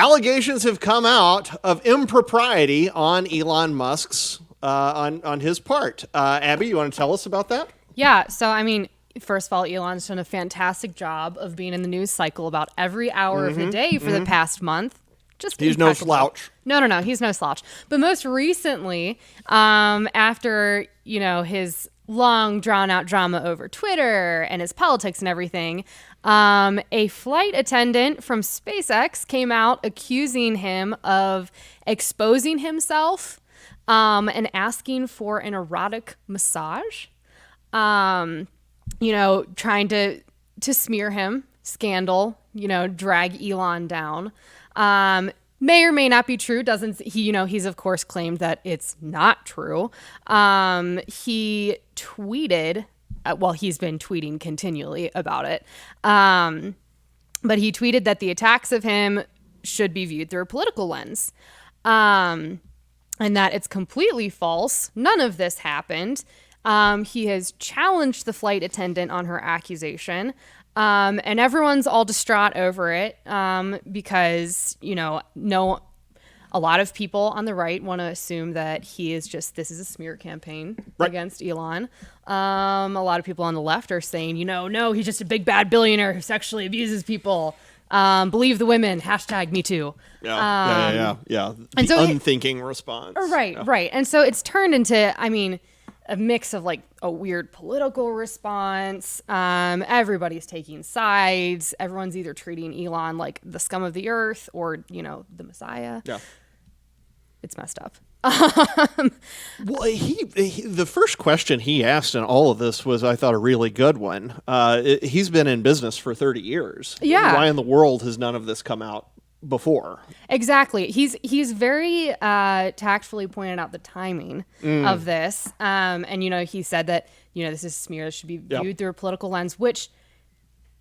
allegations have come out of impropriety on Elon Musk's on his part. Abby, you want to tell us about that? Yeah. So, I mean, first of all, Elon's done a fantastic job of being in the news cycle about every hour of the day for the past month. Just He's no slouch. No. He's no slouch. But most recently, after, his long drawn out drama over Twitter and his politics and everything, a flight attendant from SpaceX came out accusing him of exposing himself and asking for an erotic massage, trying to smear him, scandal, drag Elon down. May or may not be true. He's of course claimed that it's not true. He tweeted, he's been tweeting continually about it. But he tweeted that the attacks of him should be viewed through a political lens. And that it's completely false. None of this happened. He has challenged the flight attendant on her accusation. And everyone's all distraught over it because, a lot of people on the right want to assume that this is a smear campaign against Elon. A lot of people on the left are saying, no, he's just a big bad billionaire who sexually abuses people. Believe the women, #MeToo. Yeah. And so unthinking response. Right. And so it's turned into, a mix of like a weird political response. Everybody's taking sides. Everyone's either treating Elon like the scum of the earth or, the Messiah. Yeah. It's messed up. Well, the first question he asked in all of this was, I thought, a really good one. He's been in business for 30 years. Yeah. Why in the world has none of this come out before? Exactly. He's very tactfully pointed out the timing of this. And, he said that, this is smear that should be viewed through a political lens, which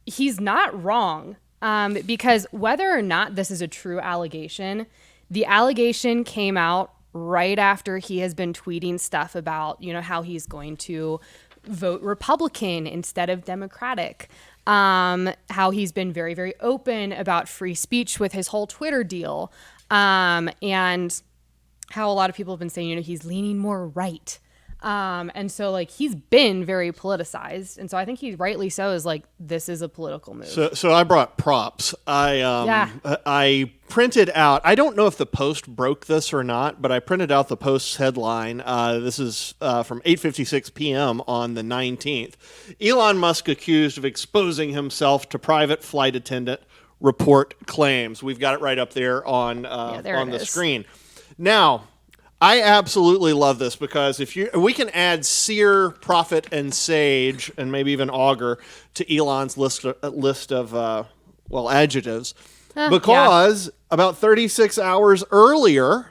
he's not wrong. Because whether or not this is a true allegation, the allegation came out right after he has been tweeting stuff about, how he's going to vote Republican instead of Democratic. How he's been very, very open about free speech with his whole Twitter deal. And how a lot of people have been saying, he's leaning more right. And so he's been very politicized. And so I think he rightly so is this is a political move. So I brought props. I printed out, I don't know if the Post broke this or not, but I printed out the Post's headline. This is from 8:56 p.m. on the 19th. Elon Musk accused of exposing himself to private flight attendant, report claims. We've got it right up there on the screen. Now, I absolutely love this because we can add seer, prophet, and sage, and maybe even augur to Elon's list of adjectives, because about 36 hours earlier,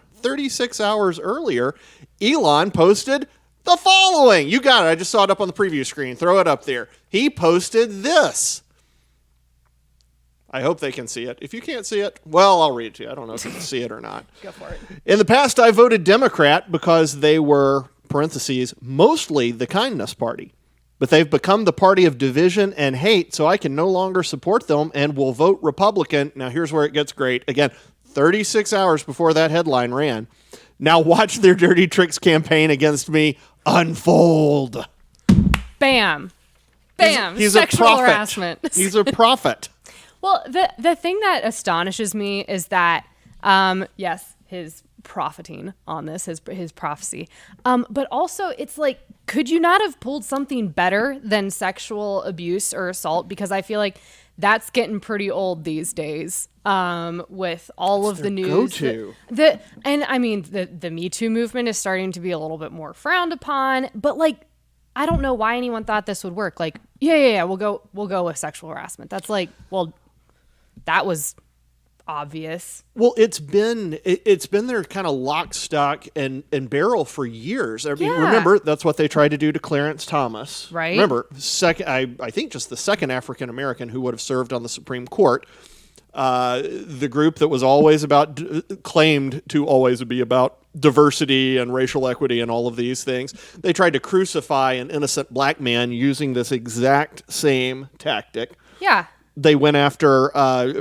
Elon posted the following. You got it. I just saw it up on the preview screen. Throw it up there. He posted this. I hope they can see it. If you can't see it, well, I'll read it to you. I don't know if you can see it or not. Go for it. In the past, I voted Democrat because they were, parentheses, mostly the kindness party. But they've become the party of division and hate, so I can no longer support them and will vote Republican. Now, here's where it gets great. Again, 36 hours before that headline ran. Now watch their dirty tricks campaign against me unfold. Bam. He's Sexual a prophet. harassment. He's a prophet. Well, the thing that astonishes me is that, yes, his profiting on this, his prophecy, but also it's could you not have pulled something better than sexual abuse or assault? Because I feel like that's getting pretty old these days, with all of the news. The Me Too movement is starting to be a little bit more frowned upon, but I don't know why anyone thought this would work. We'll go with sexual harassment. That's that was obvious. Well, it's been their kind of lock, stock, and barrel for years. I mean, remember, that's what they tried to do to Clarence Thomas. Right. Remember, I think just the second African-American who would have served on the Supreme Court. The group that was always claimed to always be about diversity and racial equity and all of these things. They tried to crucify an innocent black man using this exact same tactic. Yeah. They went after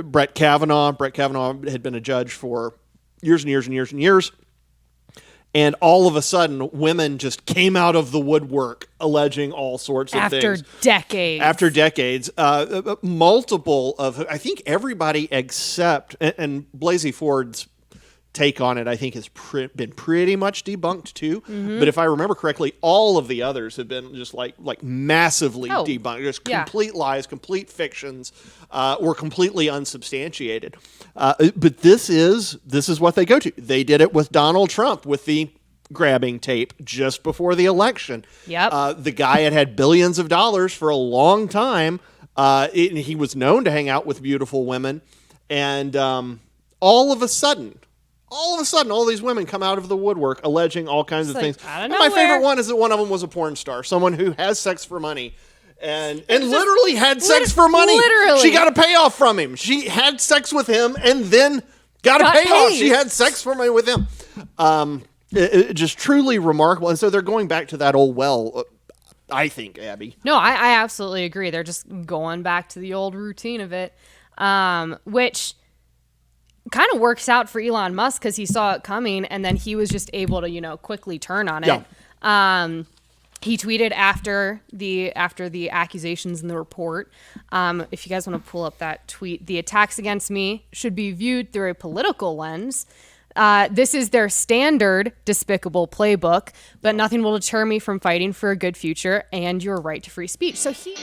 Brett Kavanaugh. Brett Kavanaugh had been a judge for years and years and years and years. And all of a sudden, women just came out of the woodwork alleging all sorts of things. After decades. Multiple of, I think everybody except, and Blasey Ford's take on it, I think, has been pretty much debunked too. Mm-hmm. But if I remember correctly, all of the others have been just like massively debunked. Just complete lies, complete fictions, or completely unsubstantiated. But this is what they go to. They did it with Donald Trump with the grabbing tape just before the election. Yep. The guy had billions of dollars for a long time. He was known to hang out with beautiful women, and all of a sudden, all these women come out of the woodwork alleging all kinds of things. And my favorite one is that one of them was a porn star, someone who has sex for money. And literally had sex for money. Literally. She got a payoff from him. She had sex with him and then got a payoff. Paid. She had sex for money with him. It just truly remarkable. And so they're going back to that old well, I think, Abby. No, I absolutely agree. They're just going back to the old routine of it, which kind of works out for Elon Musk because he saw it coming and then he was just able to, quickly turn on it. Yeah. He tweeted after the accusations in the report, if you guys want to pull up that tweet, the attacks against me should be viewed through a political lens. This is their standard despicable playbook, but nothing will deter me from fighting for a good future and your right to free speech. So he...